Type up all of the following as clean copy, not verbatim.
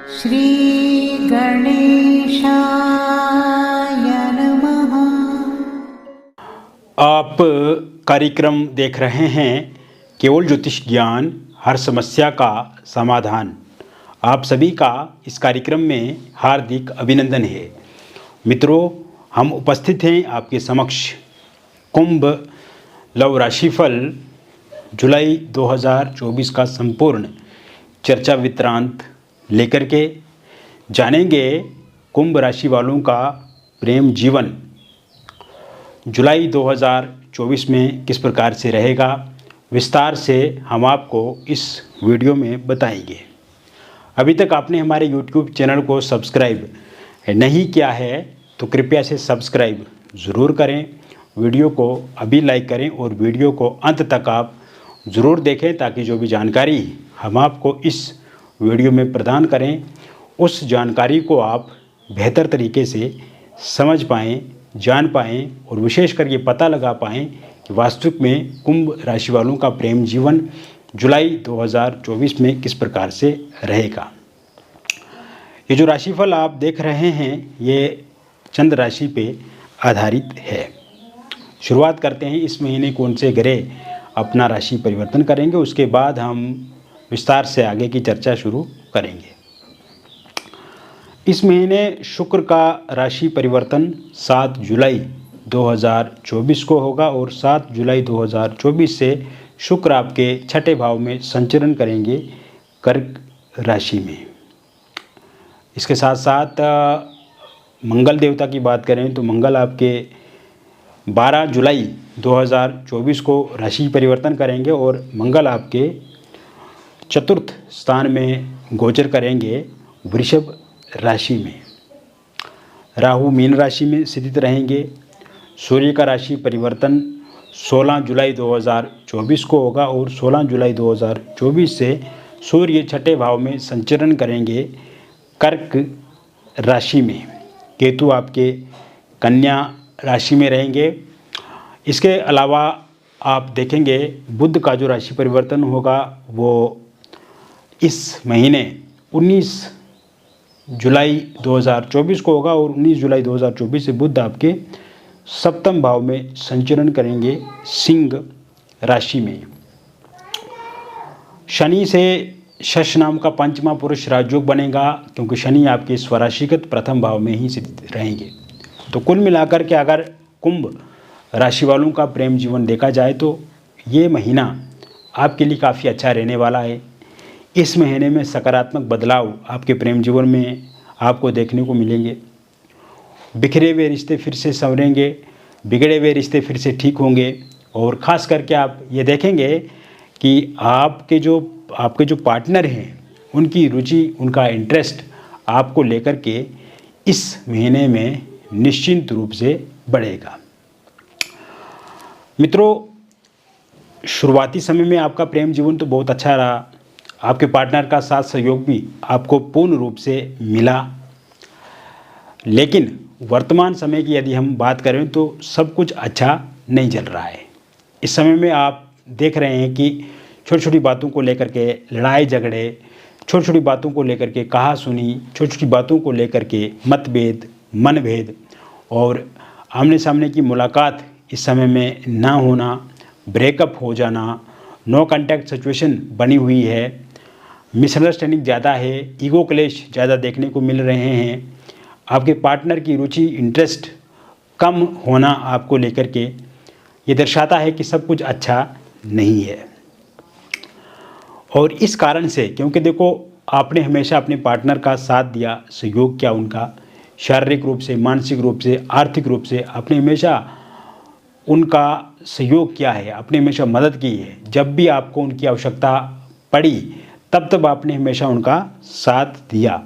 श्री गणेशाय नमः। आप कार्यक्रम देख रहे हैं केवल ज्योतिष ज्ञान, हर समस्या का समाधान। आप सभी का इस कार्यक्रम में हार्दिक अभिनंदन है। मित्रों, हम उपस्थित हैं आपके समक्ष कुंभ लव राशिफल जुलाई 2024 का संपूर्ण चर्चा वृत्तांत लेकर के जानेंगे कुंभ राशि वालों का प्रेम जीवन जुलाई 2024 में किस प्रकार से रहेगा, विस्तार से हम आपको इस वीडियो में बताएंगे। अभी तक आपने हमारे YouTube चैनल को सब्सक्राइब नहीं किया है तो कृपया से सब्सक्राइब ज़रूर करें, वीडियो को अभी लाइक करें और वीडियो को अंत तक आप ज़रूर देखें ताकि जो भी जानकारी हम आपको इस वीडियो में प्रदान करें उस जानकारी को आप बेहतर तरीके से समझ पाएँ, जान पाएँ और विशेषकर ये पता लगा पाएँ कि वास्तविक में कुंभ राशि वालों का प्रेम जीवन जुलाई 2024 में किस प्रकार से रहेगा। ये जो राशिफल आप देख रहे हैं ये चंद्र राशि पे आधारित है। शुरुआत करते हैं इस महीने कौन से ग्रह अपना राशि परिवर्तन करेंगे, उसके बाद हम विस्तार से आगे की चर्चा शुरू करेंगे। इस महीने शुक्र का राशि परिवर्तन 7 जुलाई 2024 को होगा और 7 जुलाई 2024 से शुक्र आपके छठे भाव में संचरण करेंगे कर्क राशि में। इसके साथ साथ मंगल देवता की बात करें तो मंगल आपके 12 जुलाई 2024 को राशि परिवर्तन करेंगे और मंगल आपके चतुर्थ स्थान में गोचर करेंगे वृषभ राशि में। राहु मीन राशि में स्थित रहेंगे। सूर्य का राशि परिवर्तन 16 जुलाई 2024 को होगा और 16 जुलाई 2024 से सूर्य छठे भाव में संचरण करेंगे कर्क राशि में। केतु आपके कन्या राशि में रहेंगे। इसके अलावा आप देखेंगे बुध का जो राशि परिवर्तन होगा वो इस महीने 19 जुलाई 2024 को होगा और 19 जुलाई 2024 से बुध आपके सप्तम भाव में संचरण करेंगे सिंह राशि में। शनि से शश नाम का पंचमा पुरुष राजयोग बनेगा क्योंकि शनि आपके स्वराशिगत प्रथम भाव में ही स्थित रहेंगे। तो कुल मिलाकर के अगर कुंभ राशि वालों का प्रेम जीवन देखा जाए तो ये महीना आपके लिए काफ़ी अच्छा रहने वाला है। इस महीने में सकारात्मक बदलाव आपके प्रेम जीवन में आपको देखने को मिलेंगे। बिखरे हुए रिश्ते फिर से संवरेंगे, बिगड़े हुए रिश्ते फिर से ठीक होंगे और ख़ास करके आप ये देखेंगे कि आपके जो पार्टनर हैं उनकी रुचि, उनका इंटरेस्ट आपको लेकर के इस महीने में निश्चिंत रूप से बढ़ेगा। मित्रों, शुरुआती समय में आपका प्रेम जीवन तो बहुत अच्छा रहा, आपके पार्टनर का साथ सहयोग भी आपको पूर्ण रूप से मिला, लेकिन वर्तमान समय की यदि हम बात करें तो सब कुछ अच्छा नहीं चल रहा है। इस समय में आप देख रहे हैं कि छोटी छोटी बातों को लेकर के लड़ाई झगड़े, छोटी छोटी बातों को लेकर के कहा सुनी, छोटी छोटी बातों को लेकर के मतभेद, मनभेद और आमने सामने की मुलाकात इस समय में ना होना, ब्रेकअप हो जाना, नो कांटेक्ट सिचुएशन बनी हुई है, मिसअंडरस्टैंडिंग ज़्यादा है, ईगो क्लेश ज़्यादा देखने को मिल रहे हैं, आपके पार्टनर की रुचि, इंटरेस्ट कम होना आपको लेकर के ये दर्शाता है कि सब कुछ अच्छा नहीं है। और इस कारण से, क्योंकि देखो आपने हमेशा अपने पार्टनर का साथ दिया, सहयोग किया उनका, शारीरिक रूप से, मानसिक रूप से, आर्थिक रूप से आपने हमेशा उनका सहयोग किया है, आपने हमेशा मदद की है। जब भी आपको उनकी आवश्यकता पड़ी तब आपने हमेशा उनका साथ दिया,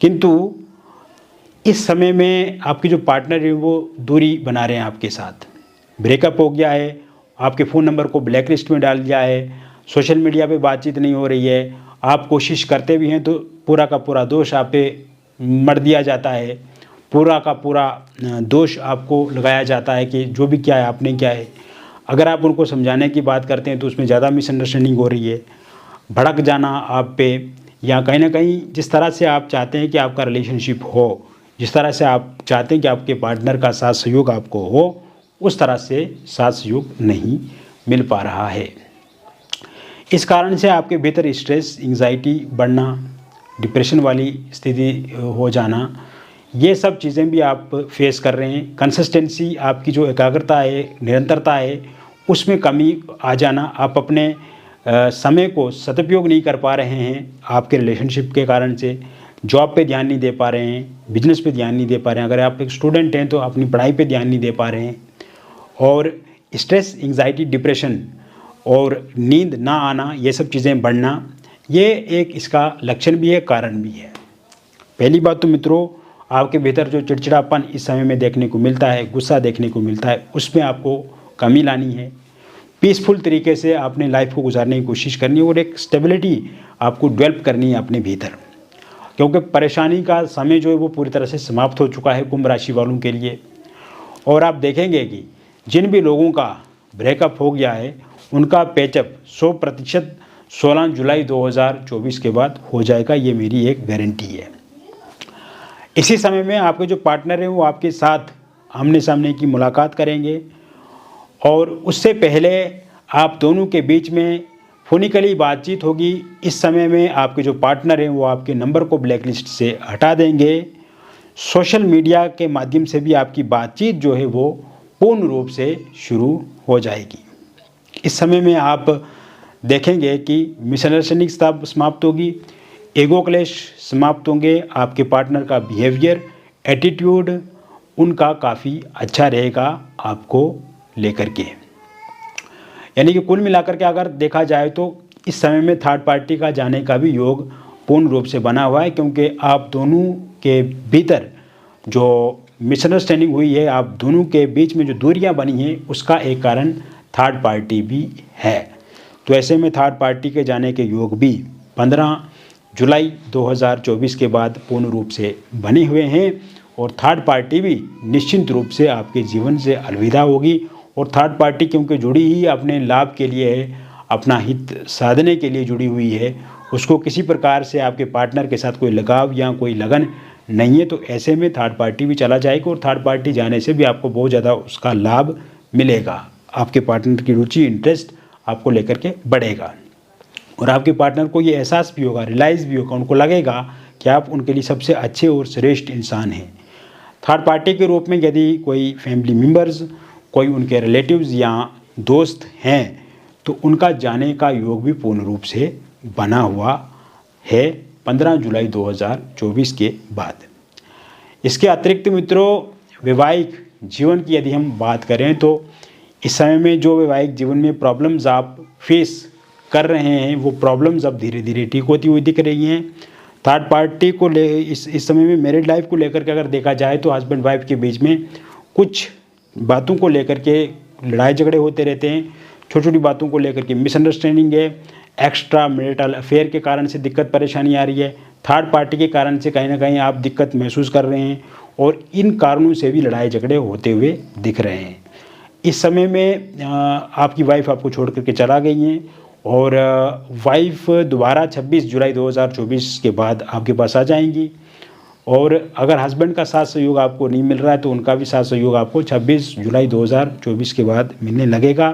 किंतु इस समय में आपके जो पार्टनर है वो दूरी बना रहे हैं आपके साथ। ब्रेकअप हो गया है, आपके फ़ोन नंबर को ब्लैक लिस्ट में डाल दिया है, सोशल मीडिया पे बातचीत नहीं हो रही है, आप कोशिश करते भी हैं तो पूरा का पूरा दोष आप पे मढ़ दिया जाता है, पूरा का पूरा दोष आपको लगाया जाता है कि जो भी किया है आपने किया है। अगर आप उनको समझाने की बात करते हैं तो उसमें ज़्यादा मिसअंडरस्टैंडिंग हो रही है, भड़क जाना आप पे, या कहीं ना कहीं जिस तरह से आप चाहते हैं कि आपका रिलेशनशिप हो, जिस तरह से आप चाहते हैं कि आपके पार्टनर का साथ सहयोग आपको हो, उस तरह से साथ सहयोग नहीं मिल पा रहा है। इस कारण से आपके भीतर स्ट्रेस, एंग्जाइटी बढ़ना, डिप्रेशन वाली स्थिति हो जाना, ये सब चीज़ें भी आप फेस कर रहे हैं। कंसिस्टेंसी, आपकी जो एकाग्रता है, निरंतरता है, उसमें कमी आ जाना, आप अपने समय को सदुपयोग नहीं कर पा रहे हैं आपके रिलेशनशिप के कारण से, जॉब पे ध्यान नहीं दे पा रहे हैं, बिजनेस पे ध्यान नहीं दे पा रहे हैं, अगर आप एक स्टूडेंट हैं तो अपनी पढ़ाई पे ध्यान नहीं दे पा रहे हैं, और स्ट्रेस, एंग्जाइटी, डिप्रेशन और नींद ना आना, ये सब चीज़ें बढ़ना, ये एक इसका लक्षण भी है, कारण भी है। पहली बात तो मित्रों, आपके भीतर जो चिड़चिड़ापन इस समय में देखने को मिलता है, गुस्सा देखने को मिलता है, उसमें आपको कमी लानी है। पीसफुल तरीके से अपने लाइफ को गुजारने की कोशिश करनी है और एक स्टेबिलिटी आपको डेवलप करनी है अपने भीतर, क्योंकि परेशानी का समय जो है वो पूरी तरह से समाप्त हो चुका है कुंभ राशि वालों के लिए। और आप देखेंगे कि जिन भी लोगों का ब्रेकअप हो गया है, उनका पैचअप 100% 16 जुलाई 2024 के बाद हो जाएगा, ये मेरी एक गारंटी है। इसी समय में आपके जो पार्टनर हैं वो आपके साथ आमने सामने की मुलाकात करेंगे, और उससे पहले आप दोनों के बीच में फोनिकली बातचीत होगी। इस समय में आपके जो पार्टनर हैं वो आपके नंबर को ब्लैकलिस्ट से हटा देंगे। सोशल मीडिया के माध्यम से भी आपकी बातचीत जो है वो पूर्ण रूप से शुरू हो जाएगी। इस समय में आप देखेंगे कि मिसअंडरस्टैंडिंग समाप्त होगी, ईगो क्लैश समाप्त होंगे, आपके पार्टनर का बिहेवियर, एटीट्यूड उनका काफ़ी अच्छा रहेगा आपको लेकर के। यानी कि कुल मिलाकर के अगर देखा जाए तो इस समय में थर्ड पार्टी का जाने का भी योग पूर्ण रूप से बना हुआ है, क्योंकि आप दोनों के भीतर जो मिसअंडरस्टैंडिंग हुई है, आप दोनों के बीच में जो दूरियां बनी हैं, उसका एक कारण थर्ड पार्टी भी है। तो ऐसे में थर्ड पार्टी के जाने के योग भी 15 जुलाई 2024 के बाद पूर्ण रूप से बने हुए हैं, और थर्ड पार्टी भी निश्चित रूप से आपके जीवन से अलविदा होगी। और थर्ड पार्टी क्योंकि जुड़ी ही अपने लाभ के लिए है, अपना हित साधने के लिए जुड़ी हुई है, उसको किसी प्रकार से आपके पार्टनर के साथ कोई लगाव या कोई लगन नहीं है, तो ऐसे में थर्ड पार्टी भी चला जाएगा, और थर्ड पार्टी जाने से भी आपको बहुत ज़्यादा उसका लाभ मिलेगा। आपके पार्टनर की रुचि, इंटरेस्ट आपको लेकर के बढ़ेगा, और आपके पार्टनर को ये एहसास भी होगा, रियलाइज़ भी होगा, उनको लगेगा कि आप उनके लिए सबसे अच्छे और श्रेष्ठ इंसान हैं। थर्ड पार्टी के रूप में यदि कोई फैमिली मेम्बर्स, कोई उनके रिलेटिव्स या दोस्त हैं, तो उनका जाने का योग भी पूर्ण रूप से बना हुआ है 15 जुलाई 2024 के बाद। इसके अतिरिक्त मित्रों, वैवाहिक जीवन की यदि हम बात करें तो इस समय में जो वैवाहिक जीवन में प्रॉब्लम्स आप फेस कर रहे हैं, वो प्रॉब्लम्स अब धीरे धीरे ठीक होती हुई दिख रही हैं। थर्ड पार्टी को ले इस समय में मैरिड लाइफ को लेकर के अगर देखा जाए तो हस्बैंड वाइफ के बीच में कुछ बातों को लेकर के लड़ाई झगड़े होते रहते हैं, छोटी छोटी बातों को लेकर के मिसअंडरस्टैंडिंग है, एक्स्ट्रा मैरिटल अफेयर के कारण से दिक्कत परेशानी आ रही है, थर्ड पार्टी के कारण से कहीं ना कहीं आप दिक्कत महसूस कर रहे हैं, और इन कारणों से भी लड़ाई झगड़े होते हुए दिख रहे हैं। इस समय में आपकी वाइफ आपको छोड़ करके चला गई हैं, और वाइफ दोबारा 26 जुलाई 2024 के बाद आपके पास आ जाएंगी। और अगर हस्बैंड का साथ सहयोग आपको नहीं मिल रहा है तो उनका भी साथ सहयोग आपको 26 जुलाई 2024 के बाद मिलने लगेगा।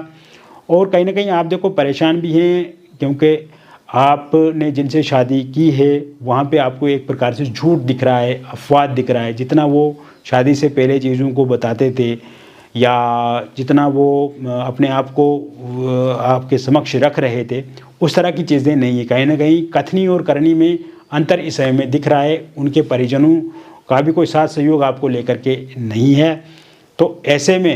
और कहीं ना कहीं आप देखो परेशान भी हैं, क्योंकि आपने जिनसे शादी की है वहाँ पे आपको एक प्रकार से झूठ दिख रहा है, अफवाह दिख रहा है। जितना वो शादी से पहले चीज़ों को बताते थे या जितना वो अपने आप को आपके समक्ष रख रहे थे, उस तरह की चीज़ें नहीं है। कहीं ना कहीं कथनी और करनी में अंतर इस समय में दिख रहा है। उनके परिजनों का भी कोई साथ सहयोग आपको लेकर के नहीं है। तो ऐसे में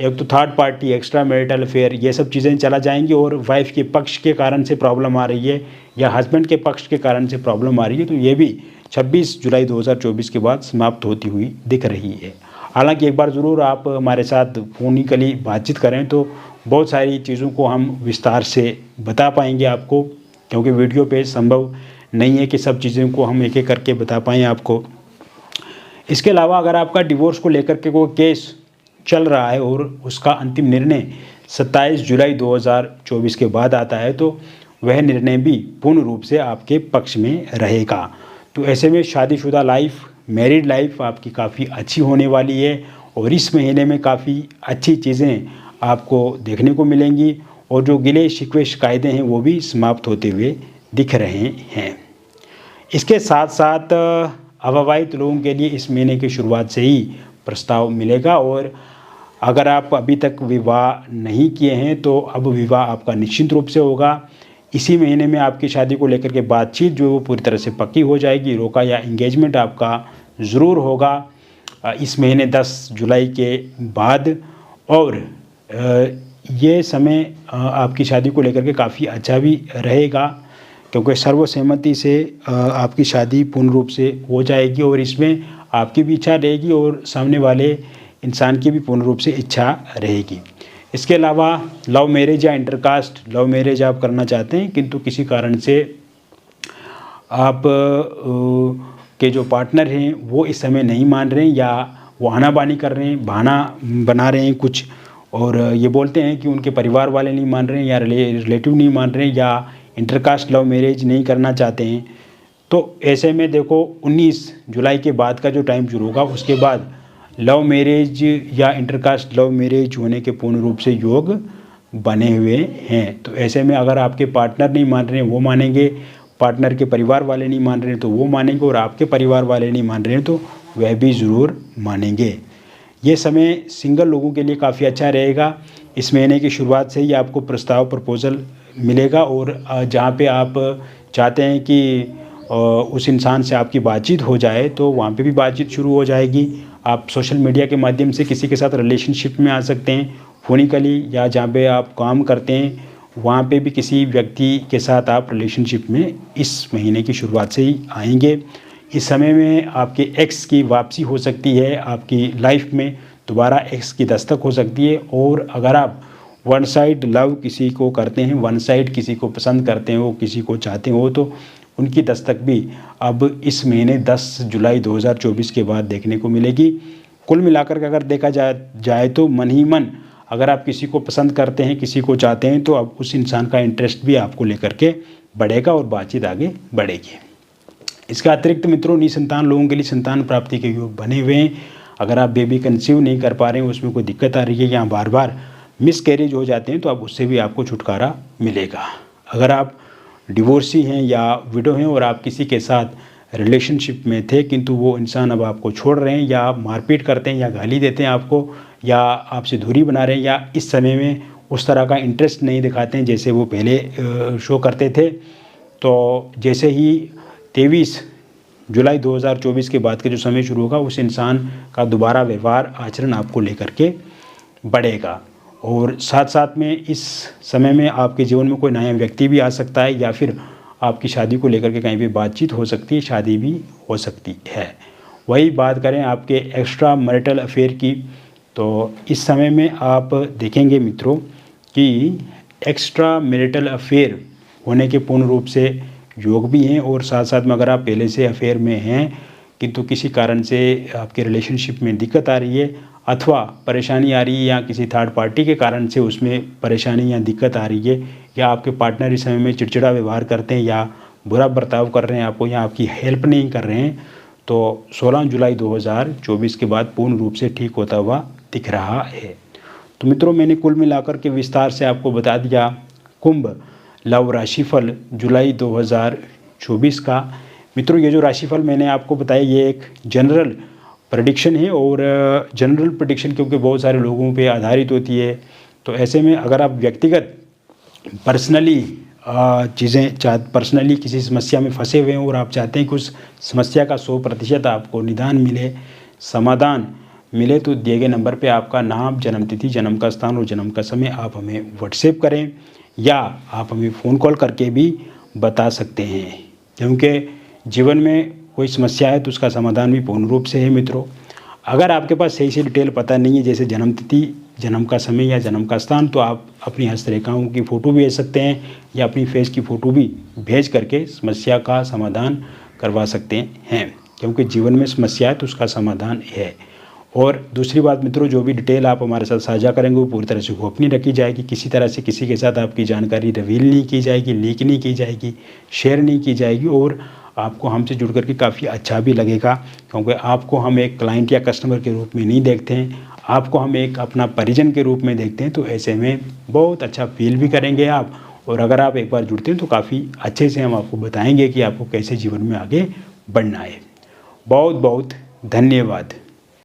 एक तो third party, extra marital affair, ये सब चीज़ें चला जाएंगी, और वाइफ के पक्ष के कारण से प्रॉब्लम आ रही है या हस्बैंड के पक्ष के कारण से प्रॉब्लम आ रही है, तो ये भी 26 जुलाई 2024 के बाद समाप्त होती हुई दिख रही है। हालांकि एक बार ज़रूर आप हमारे साथ फोनिकली बातचीत करें तो बहुत सारी चीज़ों को हम विस्तार से बता पाएंगे आपको, क्योंकि वीडियो पे संभव नहीं है कि सब चीज़ों को हम एक एक करके बता पाएँ आपको। इसके अलावा अगर आपका डिवोर्स को लेकर के कोई केस चल रहा है और उसका अंतिम निर्णय 27 जुलाई 2024 के बाद आता है, तो वह निर्णय भी पूर्ण रूप से आपके पक्ष में रहेगा। तो ऐसे में शादीशुदा लाइफ, मैरिड लाइफ आपकी काफ़ी अच्छी होने वाली है और इस महीने में काफ़ी अच्छी चीज़ें आपको देखने को मिलेंगी और जो गिले शिकवे शिकायतें हैं वो भी समाप्त होते हुए दिख रहे हैं। इसके साथ साथ अविवाहित लोगों के लिए इस महीने की शुरुआत से ही प्रस्ताव मिलेगा और अगर आप अभी तक विवाह नहीं किए हैं तो अब विवाह आपका निश्चित रूप से होगा। इसी महीने में आपकी शादी को लेकर के बातचीत जो है वो पूरी तरह से पक्की हो जाएगी। रोका या इंगेजमेंट आपका ज़रूर होगा इस महीने 10 जुलाई के बाद और ये समय आपकी शादी को लेकर के काफ़ी अच्छा भी रहेगा क्योंकि सर्वसहमति से आपकी शादी पूर्ण रूप से हो जाएगी और इसमें आपकी भी इच्छा रहेगी और सामने वाले इंसान की भी पूर्ण रूप से इच्छा रहेगी। इसके अलावा लव मैरिज या इंटरकास्ट लव मैरिज आप करना चाहते हैं किंतु किसी कारण से आप के जो पार्टनर हैं वो इस समय नहीं मान रहे हैं या वो आनाबानी कर रहे हैं, बहाना बना रहे हैं कुछ और ये बोलते हैं कि उनके परिवार वाले नहीं मान रहे हैं या रिलेटिव नहीं मान रहे हैं या इंटरकास्ट लव मैरिज नहीं करना चाहते हैं, तो ऐसे में देखो 19 जुलाई के बाद का जो टाइम शुरू होगा उसके बाद लव मैरिज या इंटरकास्ट लव मैरिज होने के पूर्ण रूप से योग बने हुए हैं। तो ऐसे में अगर आपके पार्टनर नहीं मान रहे हैं वो मानेंगे, पार्टनर के परिवार वाले नहीं मान रहे हैं तो वो मानेंगे और आपके परिवार वाले नहीं मान रहे हैं तो वह भी ज़रूर मानेंगे। ये समय सिंगल लोगों के लिए काफ़ी अच्छा रहेगा। इस महीने की शुरुआत से ही आपको प्रस्ताव प्रपोज़ल मिलेगा और जहाँ पे आप चाहते हैं कि उस इंसान से आपकी बातचीत हो जाए तो वहाँ पे भी बातचीत शुरू हो जाएगी। आप सोशल मीडिया के माध्यम से किसी के साथ रिलेशनशिप में आ सकते हैं, फोनिकली या जहाँ पे आप काम करते हैं वहाँ पे भी किसी व्यक्ति के साथ आप रिलेशनशिप में इस महीने की शुरुआत से ही आएंगे। इस समय में आपके एक्स की वापसी हो सकती है, आपकी लाइफ में दोबारा एक्स की दस्तक हो सकती है और अगर आप वन साइड लव किसी को करते हैं, वन साइड किसी को पसंद करते हो, किसी को चाहते हो तो उनकी दस्तक भी अब इस महीने 10 जुलाई 2024 के बाद देखने को मिलेगी। कुल मिलाकर के अगर देखा जाए तो मन ही मन अगर आप किसी को पसंद करते हैं, किसी को चाहते हैं तो अब उस इंसान का इंटरेस्ट भी आपको लेकर के बढ़ेगा और बातचीत आगे बढ़ेगी। इसके अतिरिक्त मित्रों निसंतान लोगों के लिए संतान प्राप्ति के योग बने हुए हैं। अगर आप बेबी कंसीव नहीं कर पा रहे हैं, उसमें कोई दिक्कत आ रही है या बार बार मिस कैरेज हो जाते हैं तो अब उससे भी आपको छुटकारा मिलेगा। अगर आप डिवोर्सी हैं या विडो हैं और आप किसी के साथ रिलेशनशिप में थे किंतु वो इंसान अब आपको छोड़ रहे हैं या मारपीट करते हैं या गाली देते हैं आपको या आपसे दूरी बना रहे हैं या इस समय में उस तरह का इंटरेस्ट नहीं दिखाते हैं जैसे वो पहले शो करते थे, तो जैसे ही 23 जुलाई 2024 के बाद का जो समय शुरू होगा उस इंसान का दोबारा व्यवहार आचरण आपको लेकर के बढ़ेगा। और साथ साथ में इस समय में आपके जीवन में कोई नया व्यक्ति भी आ सकता है या फिर आपकी शादी को लेकर के कहीं भी बातचीत हो सकती है, शादी भी हो सकती है। वही बात करें आपके एक्स्ट्रा मैरिटल अफेयर की, तो इस समय में आप देखेंगे मित्रों कि एक्स्ट्रा मैरिटल अफेयर होने के पूर्ण रूप से योग भी हैं और साथ साथ में अगर आप पहले से अफेयर में हैं किंतु किसी कारण से आपके रिलेशनशिप में दिक्कत आ रही है अथवा परेशानी आ रही है या किसी थर्ड पार्टी के कारण से उसमें परेशानी या दिक्कत आ रही है या आपके पार्टनर इस समय में चिड़चिड़ा व्यवहार करते हैं या बुरा बर्ताव कर रहे हैं आपको या आपकी हेल्प नहीं कर रहे हैं, तो 16 जुलाई 2024 के बाद पूर्ण रूप से ठीक होता हुआ दिख रहा है। तो मित्रों मैंने कुल मिलाकर के विस्तार से आपको बता दिया कुंभ लव राशिफल जुलाई 2024 का। मित्रों ये जो राशिफल मैंने आपको बताया ये एक जनरल प्रेडिक्शन है और जनरल प्रेडिक्शन क्योंकि बहुत सारे लोगों पे आधारित होती है, तो ऐसे में अगर आप व्यक्तिगत पर्सनली पर्सनली किसी समस्या में फंसे हुए हैं और आप चाहते हैं कि उस समस्या का 100% आपको निदान मिले, समाधान मिले, तो दिए गए नंबर पे आपका नाम, जन्म तिथि, जन्म का स्थान और जन्म का समय आप हमें व्हाट्सएप करें या आप हमें फ़ोन कॉल करके भी बता सकते हैं। क्योंकि जीवन में कोई समस्या है तो उसका समाधान भी पूर्ण रूप से है। मित्रों अगर आपके पास सही से डिटेल पता नहीं है जैसे जन्म तिथि, जन्म का समय या जन्म का स्थान, तो आप अपनी हस्तरेखाओं की फ़ोटो भेज सकते हैं या अपनी फेस की फ़ोटो भी भेज करके समस्या का समाधान करवा सकते हैं, क्योंकि जीवन में समस्या है तो उसका समाधान है। और दूसरी बात मित्रों, जो भी डिटेल आप हमारे साथ साझा करेंगे वो पूरी तरह से गोपनीय रखी जाएगी। किसी तरह से किसी के साथ आपकी जानकारी रिवील नहीं की जाएगी, लीक नहीं की जाएगी, शेयर नहीं की जाएगी। और आपको हमसे जुड़ करके काफ़ी अच्छा भी लगेगा, क्योंकि आपको हम एक क्लाइंट या कस्टमर के रूप में नहीं देखते हैं, आपको हम एक अपना परिजन के रूप में देखते हैं। तो ऐसे में बहुत अच्छा फील भी करेंगे आप। और अगर आप एक बार जुड़ते हैं तो काफ़ी अच्छे से हम आपको बताएंगे कि आपको कैसे जीवन में आगे बढ़ना है। बहुत बहुत धन्यवाद।